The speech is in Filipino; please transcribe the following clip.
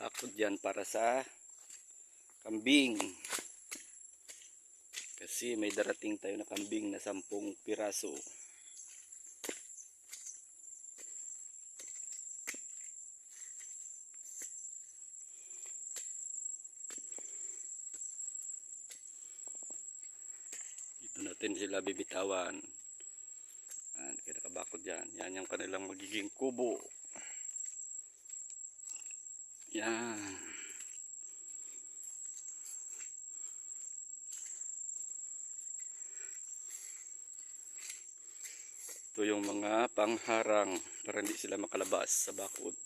Bakod yan para sa kambing. Kasi may darating tayo na kambing na 10 piraso. Dito natin sila bibitawan. Kaya nakabakod yan. Yan yung kanilang magiging kubo. Yan. Ito yung mga pangharang para hindi sila makalabas sa bakod.